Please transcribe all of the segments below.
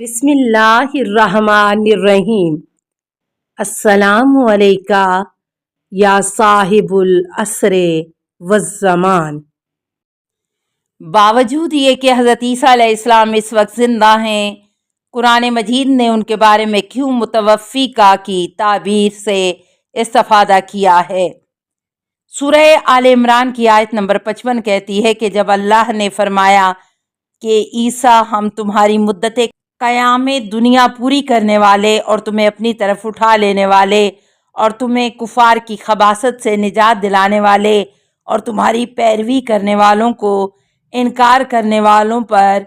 بسم اللہ الرحمن الرحیم۔ السلام علیکہ یا صاحب العصر والزمان۔ باوجود یہ کہ حضرت عیسیٰ علیہ السلام اس وقت زندہ ہیں، قرآن مجید نے ان کے بارے میں کیوں متوفی کا کی تعبیر سے استفادہ کیا ہے؟ سورہ آل عمران کی آیت نمبر 55 کہتی ہے کہ جب اللہ نے فرمایا کہ عیسیٰ ہم تمہاری مدت قیام دنیا پوری کرنے والے اور تمہیں اپنی طرف اٹھا لینے والے اور تمہیں کفار کی خباثت سے نجات دلانے والے اور تمہاری پیروی کرنے والوں کو انکار کرنے والوں پر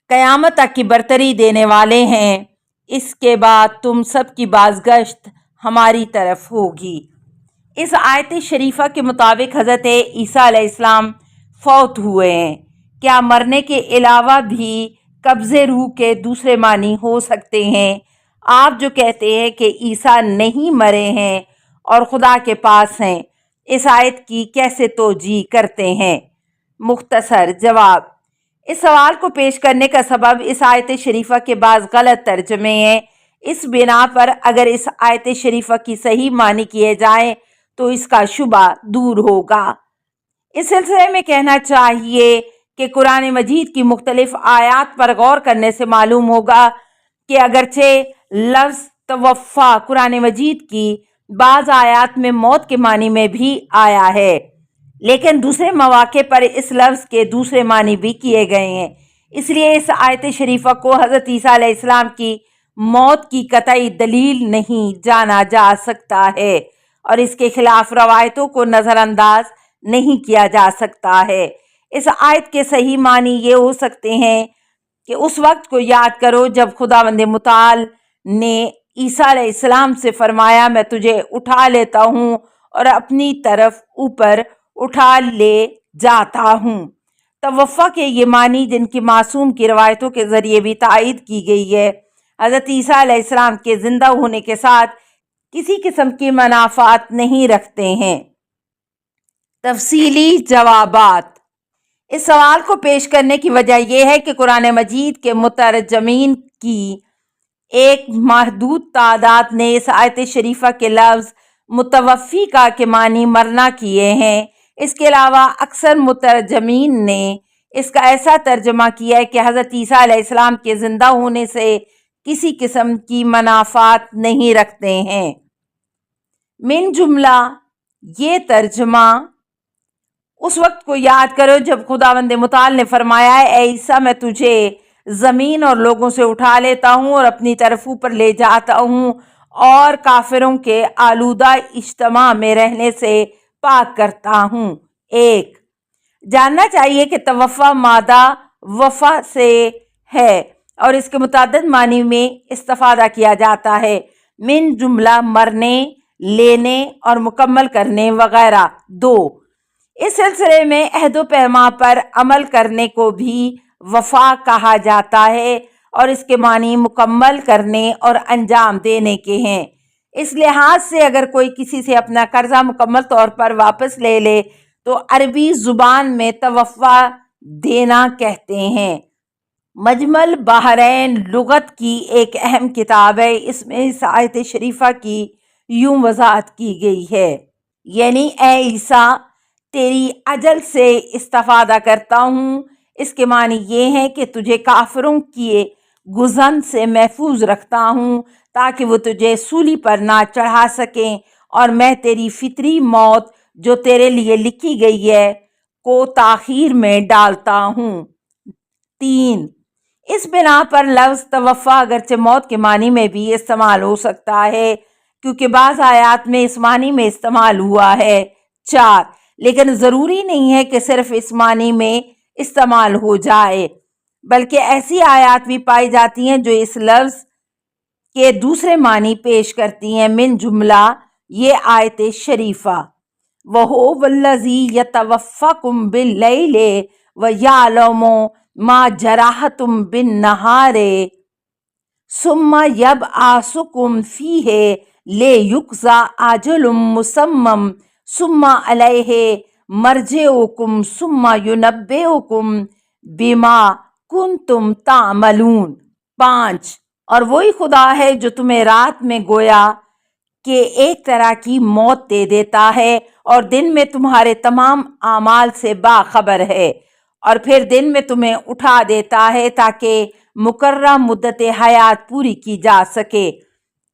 قیامت تک کی برتری دینے والے ہیں، اس کے بعد تم سب کی بازگشت ہماری طرف ہوگی۔ اس آیت شریفہ کے مطابق حضرت عیسیٰ علیہ السلام فوت ہوئے ہیں۔ کیا مرنے کے علاوہ بھی قبض روح کے دوسرے معنی ہو سکتے ہیں؟ آپ جو کہتے ہیں کہ عیسیٰ نہیں مرے ہیں اور خدا کے پاس ہیں، اس آیت کی کیسے توجیہ کرتے ہیں؟ مختصر جواب، اس سوال کو پیش کرنے کا سبب اس آیت شریفہ کے بعض غلط ترجمے ہیں۔ اس بنا پر اگر اس آیت شریفہ کی صحیح معنی کیے جائیں تو اس کا شبہ دور ہوگا۔ اس سلسلے میں کہنا چاہیے کہ قرآن مجید کی مختلف آیات پر غور کرنے سے معلوم ہوگا کہ اگرچہ لفظ توفیٰ قرآن مجید کی بعض آیات میں موت کے معنی میں بھی آیا ہے، لیکن دوسرے مواقع پر اس لفظ کے دوسرے معنی بھی کیے گئے ہیں۔ اس لیے اس آیت شریفہ کو حضرت عیسیٰ علیہ السلام کی موت کی قطعی دلیل نہیں جانا جا سکتا ہے اور اس کے خلاف روایتوں کو نظر انداز نہیں کیا جا سکتا ہے۔ اس آیت کے صحیح معنی یہ ہو سکتے ہیں کہ اس وقت کو یاد کرو جب خداوند متعال نے عیسیٰ علیہ السلام سے فرمایا میں تجھے اٹھا لیتا ہوں اور اپنی طرف اوپر اٹھا لے جاتا ہوں۔ توفیٰ کے یہ معنی جن کی معصوم کی روایتوں کے ذریعے بھی تائید کی گئی ہے، حضرت عیسیٰ علیہ السلام کے زندہ ہونے کے ساتھ کسی قسم کی منافات نہیں رکھتے ہیں۔ تفصیلی جوابات۔ اس سوال کو پیش کرنے کی وجہ یہ ہے کہ قرآن مجید کے مترجمین کی ایک محدود تعداد نے اس آیت شریفہ کے لفظ متوفی کا کے معنی مرنا کیے ہیں۔ اس کے علاوہ اکثر مترجمین نے اس کا ایسا ترجمہ کیا ہے کہ حضرت عیسیٰ علیہ السلام کے زندہ ہونے سے کسی قسم کی منافات نہیں رکھتے ہیں۔ من جملہ یہ ترجمہ اس وقت کو یاد کرو جب خداوند متعال نے فرمایا اے عیسیٰ میں تجھے زمین اور لوگوں سے اٹھا لیتا ہوں اور اپنی طرف اوپر لے جاتا ہوں اور کافروں کے آلودہ اجتماع میں رہنے سے پاک کرتا ہوں۔ ایک جاننا چاہیے کہ توفیٰ مادہ وفا سے ہے اور اس کے متعدد معنی میں استفادہ کیا جاتا ہے، من جملہ مرنے، لینے اور مکمل کرنے وغیرہ۔ دو اس سلسلے میں عہد و پیمان پر عمل کرنے کو بھی وفا کہا جاتا ہے اور اس کے معنی مکمل کرنے اور انجام دینے کے ہیں۔ اس لحاظ سے اگر کوئی کسی سے اپنا قرضہ مکمل طور پر واپس لے لے تو عربی زبان میں توفیٰ دینا کہتے ہیں۔ مجمع البحرین لغت کی ایک اہم کتاب ہے، اس میں اس آیت شریفہ کی یوں وضاحت کی گئی ہے، یعنی اے عیسیٰ تیری اجل سے استفادہ کرتا ہوں۔ اس کے معنی یہ ہے کہ تجھے کافروں کی گزن سے محفوظ رکھتا ہوں تاکہ وہ تجھے سولی پر نہ چڑھا سکیں اور میں تیری فطری موت جو تیرے لیے لکھی گئی ہے کو تاخیر میں ڈالتا ہوں۔ تین اس بنا پر لفظ توفیٰ اگرچہ موت کے معنی میں بھی استعمال ہو سکتا ہے کیونکہ بعض آیات میں اس معنی میں استعمال ہوا ہے۔ چار لیکن ضروری نہیں ہے کہ صرف اس معنی میں استعمال ہو جائے بلکہ ایسی آیات بھی پائی جاتی ہیں جو اس لفظ کے دوسرے معنی پیش کرتی ہیں، من جملہ یہ آیت شریفہ وَهُوَ الَّذِي يَتَوَفَّاكُم بِاللَّيْلِ وَيَعْلَمُ مَا جَرَحْتُم بِالنَّهَارِ ثُمَّ يَبْعَثُكُم فِيهِ لِيُقْضَىٰ أَجَلٌ مُّسَمًّى ثُمَّ عَلَيْهِ مَرْجِعُكُمْ ثُمَّ يُنَبِّئُكُم بِمَا كُنتُمْ تَعْمَلُونَ۔ 5 اور وہی خدا ہے جو تمہیں رات میں گویا کہ ایک طرح کی موت دے دیتا ہے اور دن میں تمہارے تمام اعمال سے باخبر ہے، اور پھر دن میں تمہیں اٹھا دیتا ہے تاکہ مقررہ مدت حیات پوری کی جا سکے۔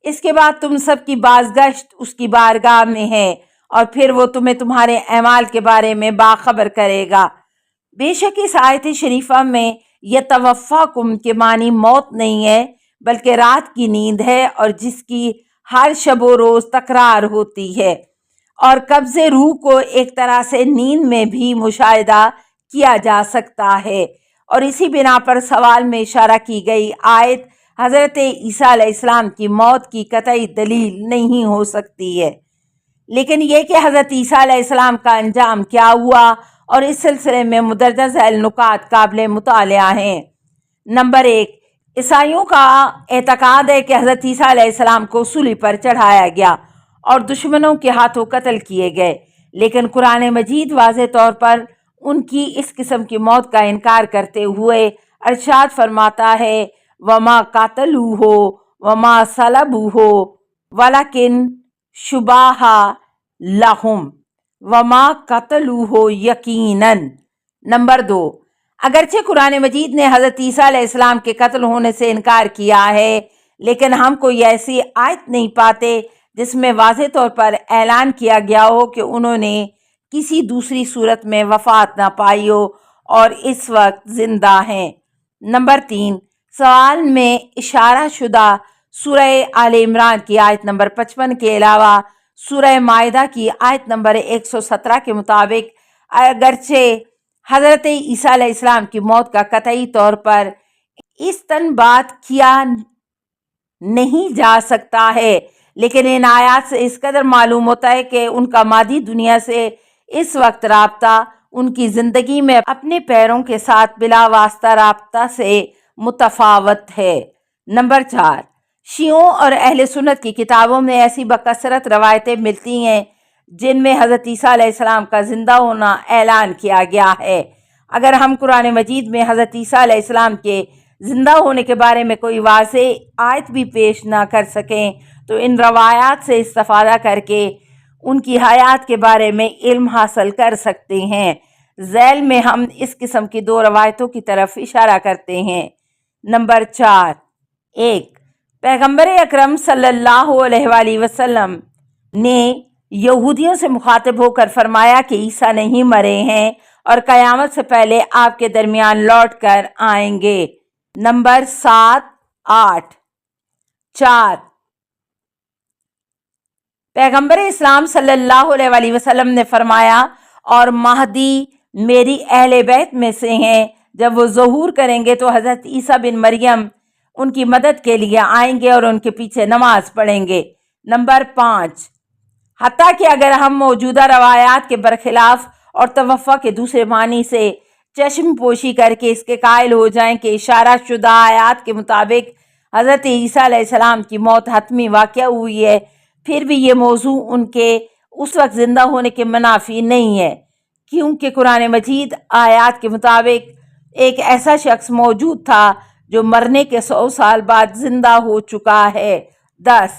اس کے بعد تم سب کی بازگشت اس کی بارگاہ میں ہے، اور پھر وہ تمہیں تمہارے اعمال کے بارے میں باخبر کرے گا۔ بے شک اس آیت شریفہ میں یتوفاکم کے معنی موت نہیں ہے بلکہ رات کی نیند ہے، اور جس کی ہر شب و روز تکرار ہوتی ہے، اور قبض روح کو ایک طرح سے نیند میں بھی مشاہدہ کیا جا سکتا ہے، اور اسی بنا پر سوال میں اشارہ کی گئی آیت حضرت عیسیٰ علیہ السلام کی موت کی قطعی دلیل نہیں ہو سکتی ہے۔ لیکن یہ کہ حضرت عیسیٰ علیہ السلام کا انجام کیا ہوا، اور اس سلسلے میں مندرجہ ذیل نکات قابل مطالعہ ہیں۔ نمبر 1، عیسائیوں کا اعتقاد ہے کہ حضرت عیسیٰ علیہ السلام کو صلیب پر چڑھایا گیا اور دشمنوں کے ہاتھوں قتل کیے گئے، لیکن قرآن مجید واضح طور پر ان کی اس قسم کی موت کا انکار کرتے ہوئے ارشاد فرماتا ہے وَمَا قَتَلُوهُ وَمَا صَلَبُوهُ وَلَكِنْ شُبِّهَ لَهُمْ وَمَا قَتَلُوهُ یقیناً۔ نمبر 2، اگرچہ قرآن مجید نے حضرت عیسیٰ علیہ السلام کے قتل ہونے سے انکار کیا ہے، لیکن ہم کوئی ایسی آیت نہیں پاتے جس میں واضح طور پر اعلان کیا گیا ہو کہ انہوں نے کسی دوسری صورت میں وفات نہ پائی ہو اور اس وقت زندہ ہیں۔ نمبر 3، سوال میں اشارہ شدہ سورہ آل عمران کی آیت نمبر 55 کے علاوہ سورہ مائدہ کی آیت نمبر 117 کے مطابق اگرچہ حضرت عیسیٰ علیہ السلام کی موت کا قطعی طور پر استنباط کیا نہیں جا سکتا ہے، لیکن ان آیات سے اس قدر معلوم ہوتا ہے کہ ان کا مادی دنیا سے اس وقت رابطہ ان کی زندگی میں اپنے پیروں کے ساتھ بلا واسطہ رابطہ سے متفاوت ہے۔ نمبر 4، شیعوں اور اہل سنت کی کتابوں میں ایسی بکثرت روایتیں ملتی ہیں جن میں حضرت عیسیٰ علیہ السلام کا زندہ ہونا اعلان کیا گیا ہے۔ اگر ہم قرآن مجید میں حضرت عیسیٰ علیہ السلام کے زندہ ہونے کے بارے میں کوئی واضح آیت بھی پیش نہ کر سکیں تو ان روایات سے استفادہ کر کے ان کی حیات کے بارے میں علم حاصل کر سکتے ہیں۔ ذیل میں ہم اس قسم کی 2 روایتوں کی طرف اشارہ کرتے ہیں۔ نمبر 4، 1، پیغمبر اکرم صلی اللہ علیہ وآلہ وسلم نے یہودیوں سے مخاطب ہو کر فرمایا کہ عیسیٰ نہیں مرے ہیں اور قیامت سے پہلے آپ کے درمیان لوٹ کر آئیں گے۔ نمبر 7، 8، 4، پیغمبر اسلام صلی اللہ علیہ وآلہ وسلم نے فرمایا اور مہدی میری اہل بیت میں سے ہیں، جب وہ ظہور کریں گے تو حضرت عیسیٰ بن مریم ان کی مدد کے لیے آئیں گے اور ان کے پیچھے نماز پڑھیں گے۔ نمبر 5، حتیٰ کہ اگر ہم موجودہ روایات کے برخلاف اور توفع کے دوسرے معنی سے چشم پوشی کر کے اس کے قائل ہو جائیں کہ اشارہ شدہ آیات کے مطابق حضرت عیسیٰ علیہ السلام کی موت حتمی واقعہ ہوئی ہے، پھر بھی یہ موضوع ان کے اس وقت زندہ ہونے کے منافی نہیں ہے، کیونکہ قرآن مجید آیات کے مطابق ایک ایسا شخص موجود تھا جو مرنے کے 100 سال بعد زندہ ہو چکا ہے۔ 10،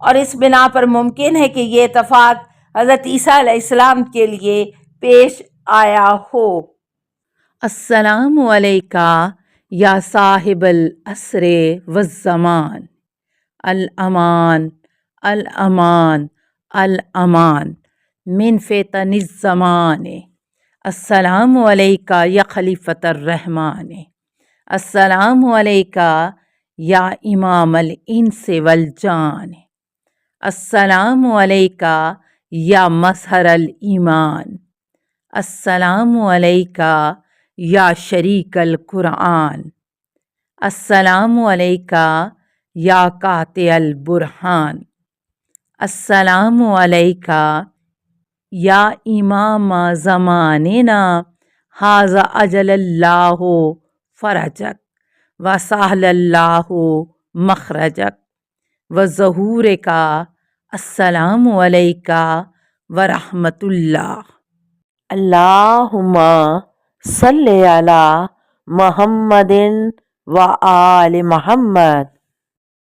اور اس بنا پر ممکن ہے کہ یہ اتفاق حضرت عیسیٰ علیہ السلام کے لیے پیش آیا ہو۔ السلام علیکہ یا صاحب العصر والزمان، الامان الامان الامان من فتن الزمان، السلام علیکہ یا خلیفۃ الرحمن، السلام علیکہ یا امام الانس والجان، السلام علیکہ یا مظہر الایمان، السلام علیکہ یا شریک القرآن، السلام علیکہ یا قاطع البرہان، السلام علیکہ یا امام زماننا ھذا اجل اللہ فرجک وسہل اللہ مخرجک وظہورک، السلام علیکہ ورحمۃ اللہ۔ اللہم صلی علی محمد وآل محمد.